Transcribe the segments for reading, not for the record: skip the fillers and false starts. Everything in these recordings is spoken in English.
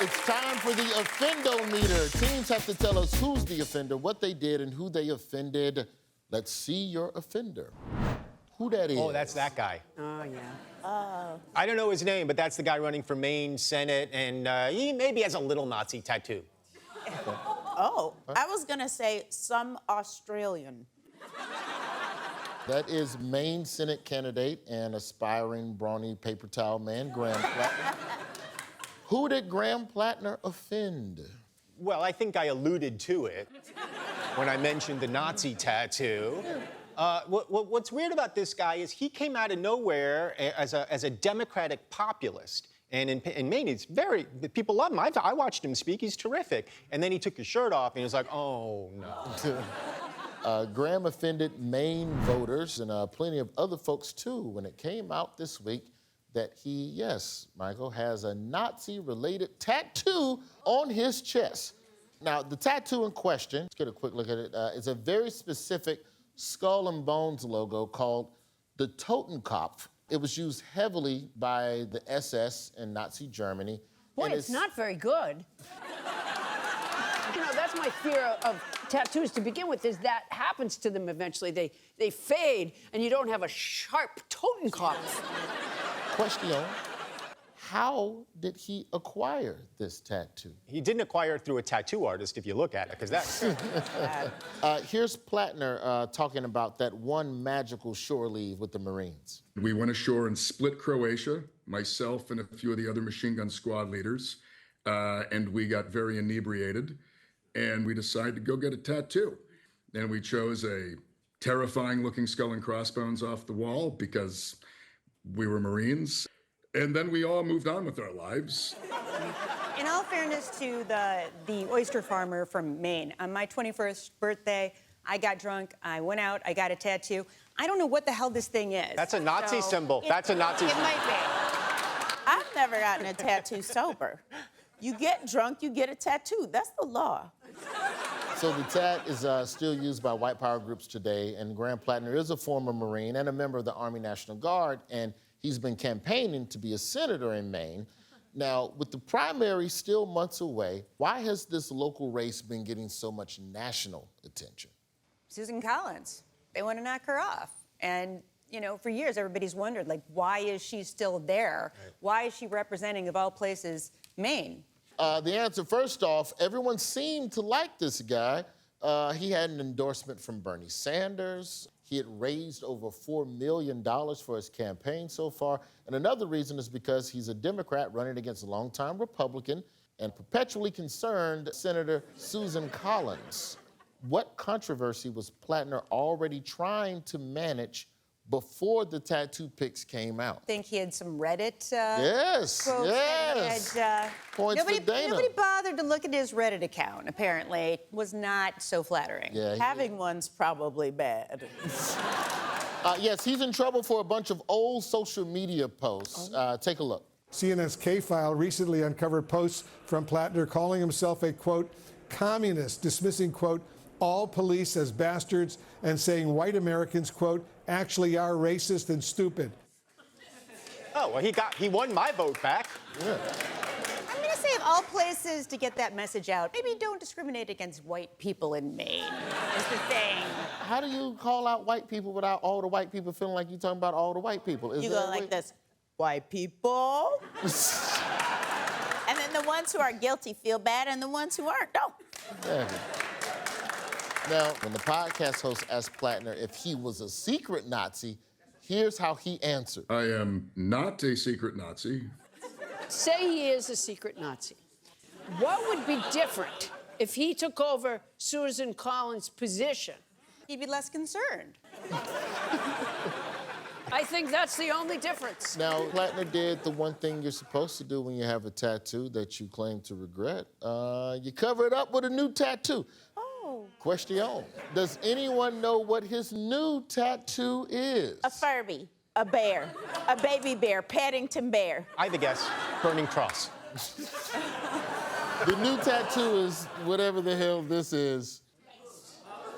It's time for the Offendo Meter. Teams have to tell us who's the offender, what they did, and who they offended. Let's see your offender. Who that is? Oh, that's that guy. Oh, yeah. I don't know his name, but that's the guy running for Maine Senate, and he maybe has a little Nazi tattoo. Oh, I was gonna say some Australian. That is Maine Senate candidate and aspiring brawny paper towel man, Graham Plattner. Who did Graham Plattner offend? Well, I think I alluded to it when I mentioned the Nazi tattoo. What's weird about this guy is he came out of nowhere as a Democratic populist. And in Maine, people love him. I watched him speak, he's terrific. And then he took his shirt off and he was like, oh, no. Graham offended Maine voters and plenty of other folks, too, when it came out this week that he, yes, Michael, has a Nazi-related tattoo on his chest. Now, the tattoo in question, let's get a quick look at it, is a very specific skull and bones logo called the Totenkopf. It was used heavily by the SS in Nazi Germany. Boy, it's not very good. You know, that's my fear of tattoos to begin with, is that happens to them eventually. They fade, and you don't have a sharp Totenkopf. Question, how did he acquire this tattoo? He didn't acquire it through a tattoo artist, if you look at it, because that's... Here's Plattner talking about that one magical shore leave with the Marines. We went ashore in Split, Croatia, myself and a few of the other machine gun squad leaders, and we got very inebriated, and we decided to go get a tattoo. And we chose a terrifying-looking skull and crossbones off the wall because we were Marines. And then we all moved on with our lives. In all fairness to the oyster farmer from Maine, on my 21st birthday, I got drunk, I went out, I got a tattoo. I don't know what the hell this thing is. That's a Nazi symbol. That's a Nazi symbol. It might be. I've never gotten a tattoo sober. You get drunk, you get a tattoo. That's the law. So the tat is still used by white power groups today, and Graham Plattner is a former Marine and a member of the Army National Guard, and he's been campaigning to be a senator in Maine. Now, with the primary still months away, why has this local race been getting so much national attention? Susan Collins. They want to knock her off. And, you know, for years, everybody's wondered, like, why is she still there? Right. Why is she representing, of all places, Maine? The answer, first off, everyone seemed to like this guy. He had an endorsement from Bernie Sanders. He had raised over $4 million for his campaign so far. And another reason is because he's a Democrat running against a longtime Republican and perpetually concerned Senator Susan Collins. What controversy was Plattner already trying to manage before the tattoo pics came out? I think he had some Reddit yes. Points for Dana. Nobody bothered to look at his Reddit account, apparently. It was not so flattering. Yeah, Having one's probably bad. Yes, he's in trouble for a bunch of old social media posts. Take a look. CNN's K-File recently uncovered posts from Plattner calling himself a, quote, communist, dismissing, quote, all police as bastards, and saying white Americans, quote, actually are racist and stupid. Oh, well, he won my vote back. Yeah. I'm going to say, of all places to get that message out, maybe don't discriminate against white people in Maine, is the thing. How do you call out white people without all the white people feeling like you're talking about all the white people? You go like this, white people. And then the ones who are guilty feel bad, and the ones who aren't don't. Yeah. Now, when the podcast host asked Plattner if he was a secret Nazi, here's how he answered. I am not a secret Nazi. Say he is a secret Nazi. What would be different if he took over Susan Collins' position? He'd be less concerned. I think that's the only difference. Now, Plattner did the one thing you're supposed to do when you have a tattoo that you claim to regret. You cover it up with a new tattoo. Oh. Question, does anyone know what his new tattoo is? A Furby, a bear, a baby bear, Paddington Bear. I have a guess. Burning Cross. The new tattoo is whatever the hell this is.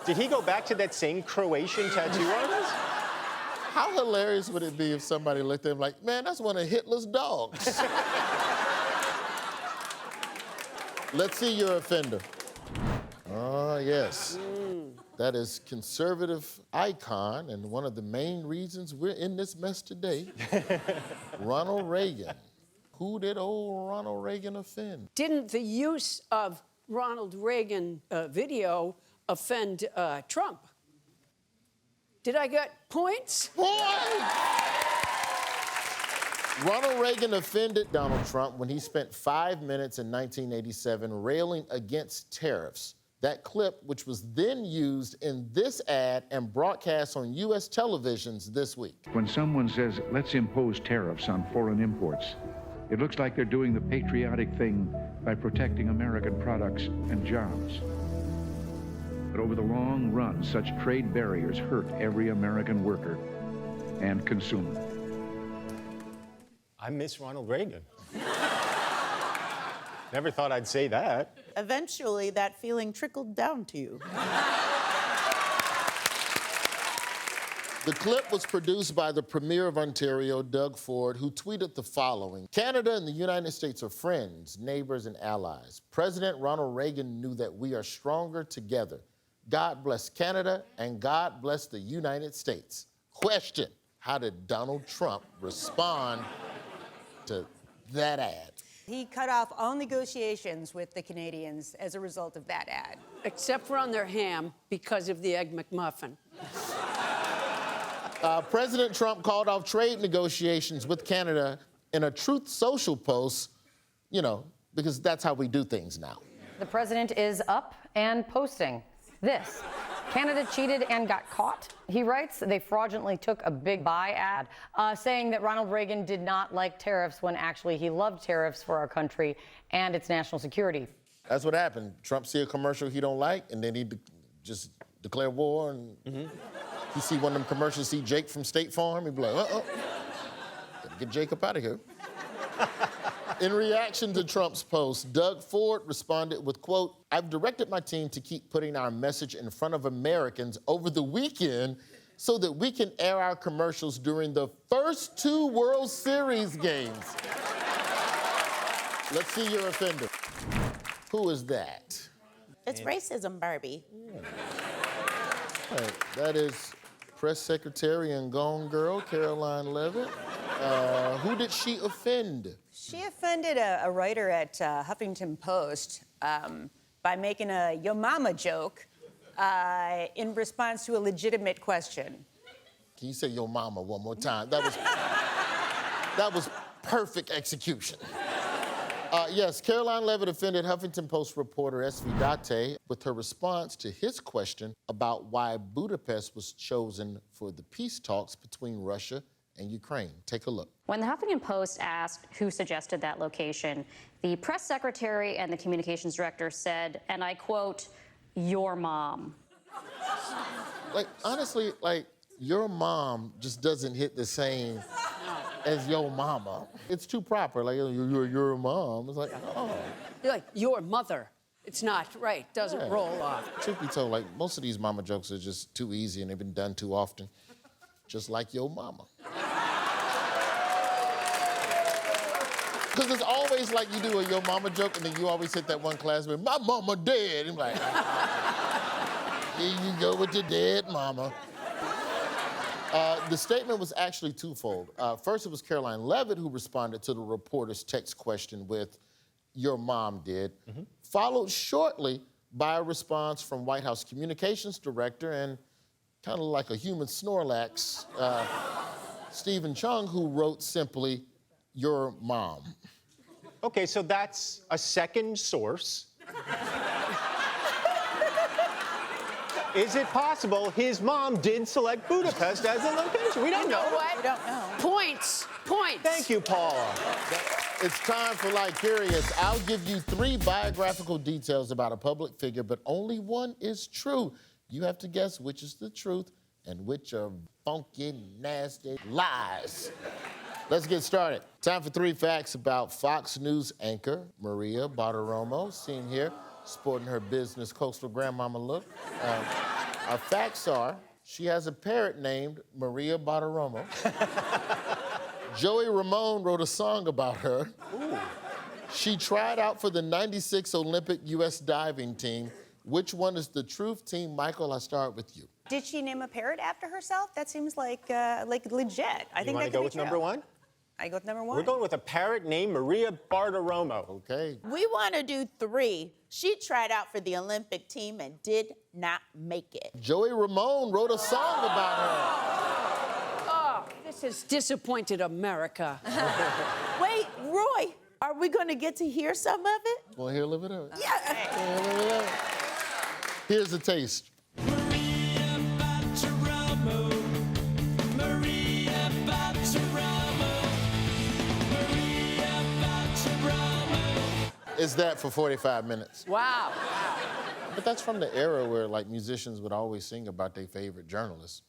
Did he go back to that same Croatian tattoo artist? How hilarious would it be if somebody looked at him like, man, that's one of Hitler's dogs. Let's see your offender. Oh, yes. That is conservative icon, and one of the main reasons we're in this mess today, Ronald Reagan. Who did old Ronald Reagan offend? Didn't the use of Ronald Reagan video offend Trump? Did I get points? Ronald Reagan offended Donald Trump when he spent 5 minutes in 1987 railing against tariffs. That clip, which was then used in this ad and broadcast on U.S. televisions this week. When someone says, let's impose tariffs on foreign imports, it looks like they're doing the patriotic thing by protecting American products and jobs. But over the long run, such trade barriers hurt every American worker and consumer. I miss Ronald Reagan. Never thought I'd say that. Eventually, that feeling trickled down to you. The clip was produced by the Premier of Ontario, Doug Ford, who tweeted the following: Canada and the United States are friends, neighbors, and allies. President Ronald Reagan knew that we are stronger together. God bless Canada, and God bless the United States. Question: how did Donald Trump respond to that ad? He cut off all negotiations with the Canadians as a result of that ad. Except for on their ham because of the Egg McMuffin. President Trump called off trade negotiations with Canada in a Truth Social post, you know, because that's how we do things now. The president is up and posting this. Canada cheated and got caught. He writes they fraudulently took a big buy ad, saying that Ronald Reagan did not like tariffs when actually he loved tariffs for our country and its national security. That's what happened. Trump see a commercial he don't like, and then he just declare war, and he see one of them commercials, see Jake from State Farm, he'd be like, gotta get Jake up out of here. In reaction to Trump's post, Doug Ford responded with, quote, I've directed my team to keep putting our message in front of Americans over the weekend so that we can air our commercials during the first 2 World Series games. Let's see your offender. Who is that? It's racism, Barbie. All right, that is Press Secretary and Gone Girl, Caroline Leavitt. Who did she offend? She offended a writer at Huffington Post by making a yo mama joke in response to a legitimate question. Can you say yo mama one more time? That was perfect execution. Yes, Caroline Leavitt offended Huffington Post reporter S.V. Date with her response to his question about why Budapest was chosen for the peace talks between Russia and Ukraine. Take a look. When the Huffington Post asked who suggested that location, the press secretary and the communications director said, and I quote, your mom. Like, honestly, like, your mom just doesn't hit the same as your mama. It's too proper, like, you're your mom. It's like, oh. You're like, your mother. It's not right, doesn't roll off. Truth be told, like, most of these mama jokes are just too easy and they've been done too often. Just like your mama. Because it's always like you do a yo mama joke and then you always hit that one classmate, my mama dead. And like, here you go with your dead mama. The statement was actually twofold. First, it was Caroline Leavitt who responded to the reporter's text question with, your mom did, followed shortly by a response from White House Communications Director and kind of like a human Snorlax, Stephen Chung, who wrote simply, your mom. Okay, so that's a second source. Is it possible his mom did select Budapest as a location? We don't know. What? We don't know. Points. Thank you, Paula. It's time for Like Curious. I'll give you 3 biographical details about a public figure, but only one is true. You have to guess which is the truth and which are funky, nasty lies. Let's get started. Time for 3 facts about Fox News anchor Maria Bartiromo, seen here, sporting her business coastal grandmama look. Our facts are, she has a parrot named Maria Bartiromo. Joey Ramone wrote a song about her. Ooh. She tried out for the 96 Olympic U.S. diving team. Which one is the truth team? Michael, I start with you. Did she name a parrot after herself? That seems like legit. I think that You want to could go be with true. number one? I go with number one. We're going with a parrot named Maria Bartiromo. Okay. We want to do 3. She tried out for the Olympic team and did not make it. Joey Ramone wrote a song about her. Oh, this has disappointed America. Wait, Roy, are we going to get to hear some of it? Want to hear a little bit of it? Yeah. Here's a taste. Is that for 45 minutes? Wow. But that's from the era where, like, musicians would always sing about their favorite journalists.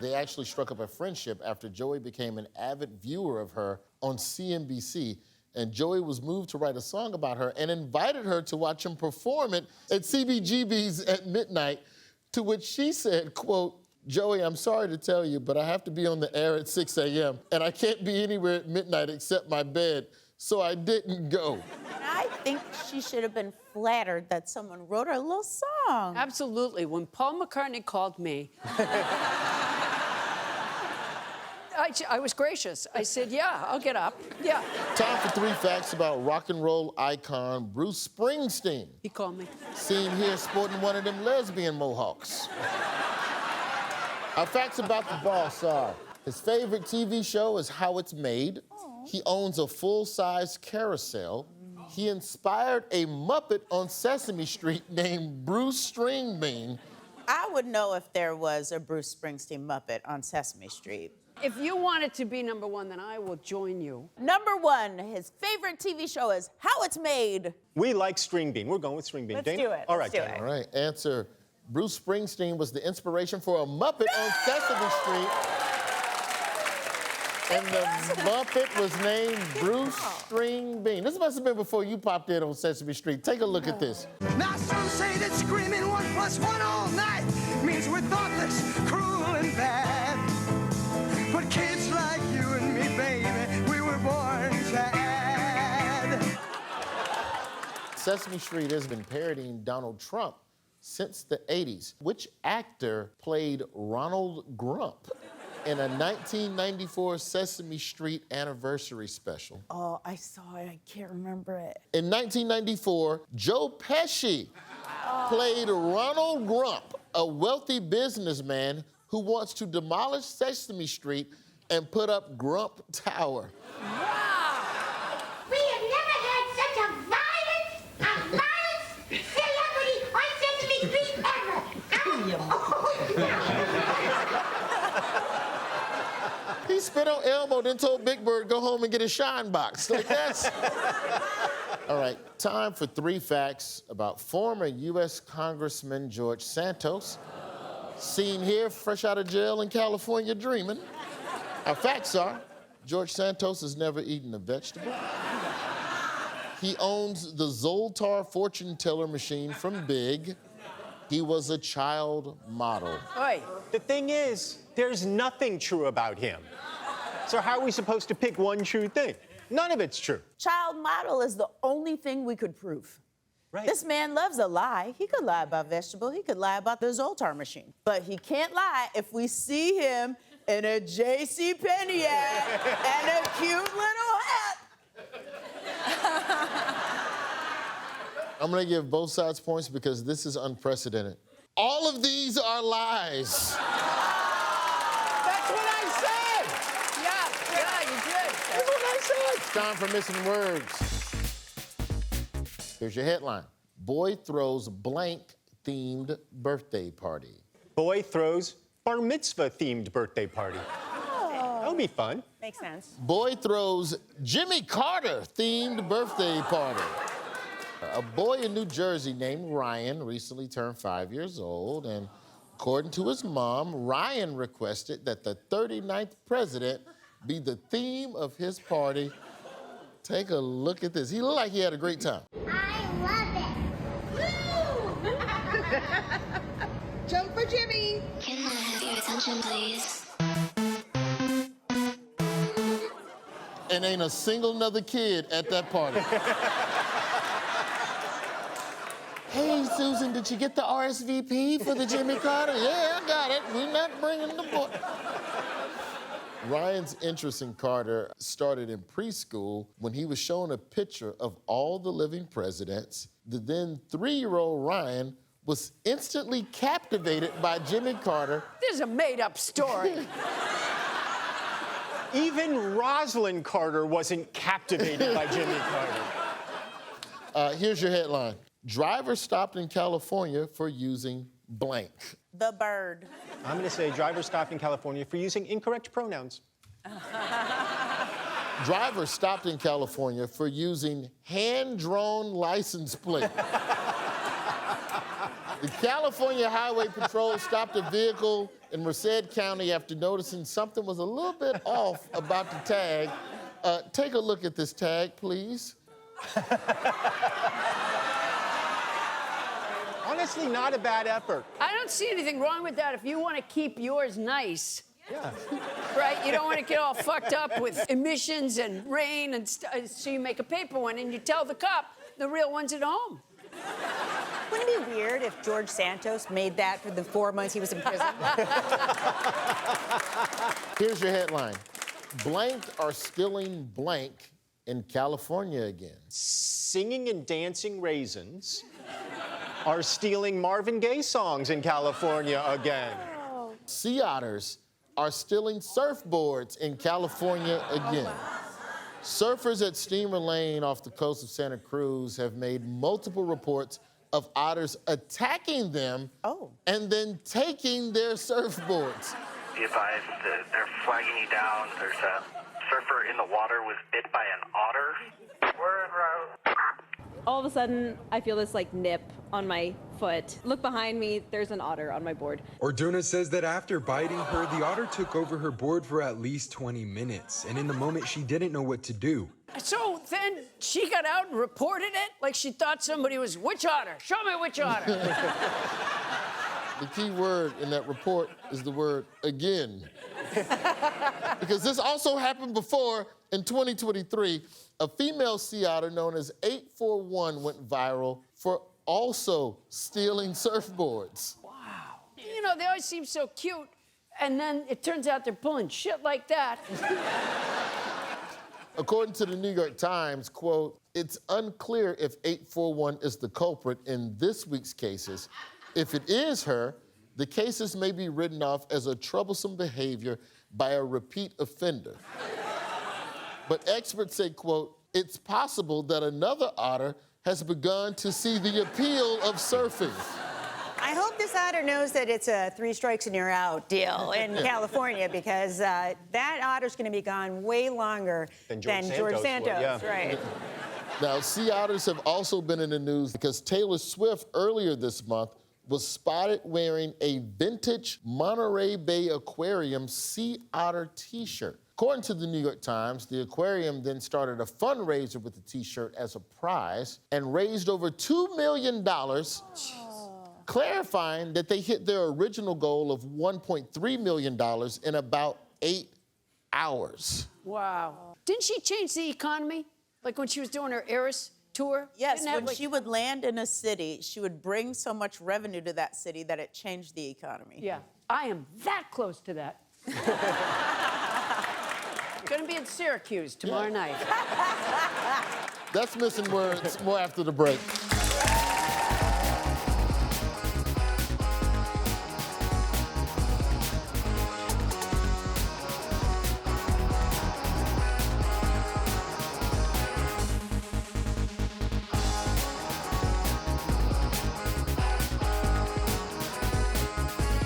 They actually struck up a friendship after Joey became an avid viewer of her on CNBC, and Joey was moved to write a song about her and invited her to watch him perform it at CBGB's at midnight, to which she said, quote, "Joey, I'm sorry to tell you, but I have to be on the air at 6 a.m., and I can't be anywhere at midnight except my bed, so I didn't go." I think she should have been flattered that someone wrote her a little song. Absolutely. When Paul McCartney called me, I was gracious. I said, yeah, I'll get up. Yeah. Time for 3 facts about rock and roll icon Bruce Springsteen. He called me. Seen here sporting one of them lesbian mohawks. Our facts about the boss are: his favorite TV show is How It's Made. He owns a full-size carousel. He inspired a Muppet on Sesame Street named Bruce Stringbean. I would know if there was a Bruce Springsteen Muppet on Sesame Street. If you want it to be number one, then I will join you. Number 1, his favorite TV show is How It's Made. We like Stringbean. We're going with Stringbean. Let's Dana? do it. All Let's right, do Dana. it. All right, answer. Bruce Springsteen was the inspiration for a Muppet on Sesame Street. And the Muppet was named Bruce Stringbean. This must have been before you popped in on Sesame Street. Take a look at this. Now some say that screaming 1 + 1 all night means we're thoughtless, cruel, and bad. But kids like you and me, baby, we were born to add. Sesame Street has been parodying Donald Trump since the 80s. Which actor played Ronald Grump in a 1994 Sesame Street anniversary special? Oh, I saw it. I can't remember it. In 1994, Joe Pesci played Ronald Grump, a wealthy businessman who wants to demolish Sesame Street and put up Grump Tower. We have never had such a violent celebrity on Sesame Street ever. He spit on Elmo, then told Big Bird go home and get his shine box. Like that's... All right, time for 3 facts about former U.S. Congressman George Santos. Seen here, fresh out of jail in California, dreaming. Our facts are: George Santos has never eaten a vegetable. He owns the Zoltar fortune teller machine from Big. He was a child model. Oi. The thing is, there's nothing true about him. So how are we supposed to pick one true thing? None of it's true. Child model is the only thing we could prove. Right. This man loves a lie. He could lie about vegetable. He could lie about the Zoltar machine. But he can't lie if we see him in a JCPenney ad and a cute little hat. I'm gonna give both sides points because this is unprecedented. All of these are lies. That's what I said! Yeah, you did. That's what I said! It's time for missing words. Here's your headline: Boy throws blank themed birthday party. Boy throws bar mitzvah themed birthday party. That would be fun. Makes sense. Boy throws Jimmy Carter themed birthday party. A boy in New Jersey named Ryan recently turned 5 years old, and according to his mom, Ryan requested that the 39th president be the theme of his party. Take a look at this. He looked like he had a great time. I love it. Woo! Jump for Jimmy. Can I have your attention, please? and ain't a single nother kid at that party. Hey, Susan, did you get the RSVP for the Jimmy Carter? Yeah, I got it. We're not bringing the boy. Ryan's interest in Carter started in preschool when he was shown a picture of all the living presidents. The then 3-year-old Ryan was instantly captivated by Jimmy Carter. This is a made-up story. Even Rosalind Carter wasn't captivated by Jimmy Carter. Here's your headline. Driver stopped in California for using blank. The bird. I'm going to say driver stopped in California for using incorrect pronouns. Driver stopped in California for using hand-drawn license plate. The California Highway Patrol stopped a vehicle in Merced County after noticing something was a little bit off about the tag. Take a look at this tag, please. Honestly, not a bad effort. I don't see anything wrong with that if you want to keep yours nice. Yeah. Right? You don't want to get all fucked up with emissions and rain and so you make a paper one and you tell the cop the real one's at home. Wouldn't it be weird if George Santos made that for the 4 months he was in prison? Here's your headline. Blank are stealing blank in California again. Singing and dancing raisins are stealing Marvin Gaye songs in California again. Sea otters are stealing surfboards in California again. Surfers at Steamer Lane off the coast of Santa Cruz have made multiple reports of otters attacking them and then taking their surfboards. Be advised that they're flagging you down. There's a surfer in the water was bit by an otter. We're en route. All of a sudden, I feel this like nip on my foot. Look behind me, there's an otter on my board. Orduna says that after biting her, the otter took over her board for at least 20 minutes. And in the moment, she didn't know what to do. So then she got out and reported it like she thought somebody was, which otter? Show me which otter. The key word in that report is the word again. Because this also happened before in 2023. A female sea otter known as 841 went viral for also stealing surfboards. Wow. You know, they always seem so cute, and then it turns out they're pulling shit like that. According to the New York Times, quote, it's unclear if 841 is the culprit in this week's cases. If it is her, the cases may be written off as a troublesome behavior by a repeat offender. But experts say, quote, it's possible that another otter has begun to see the appeal of surfing. I hope this otter knows that it's a 3 strikes and you're out deal in California because that otter's going to be gone way longer than George Santos. Right. Now, sea otters have also been in the news because Taylor Swift earlier this month was spotted wearing a vintage Monterey Bay Aquarium sea otter t-shirt. According to the New York Times, the aquarium then started a fundraiser with the t-shirt as a prize and raised over $2 million, clarifying that they hit their original goal of $1.3 million in about 8 hours. Wow. Didn't she change the economy? Like when she was doing her Eris tour? Yes, when she would land in a city, she would bring so much revenue to that city that it changed the economy. Yeah, I am that close to that. Gonna be in Syracuse tomorrow night. That's Missing Words, more after the break.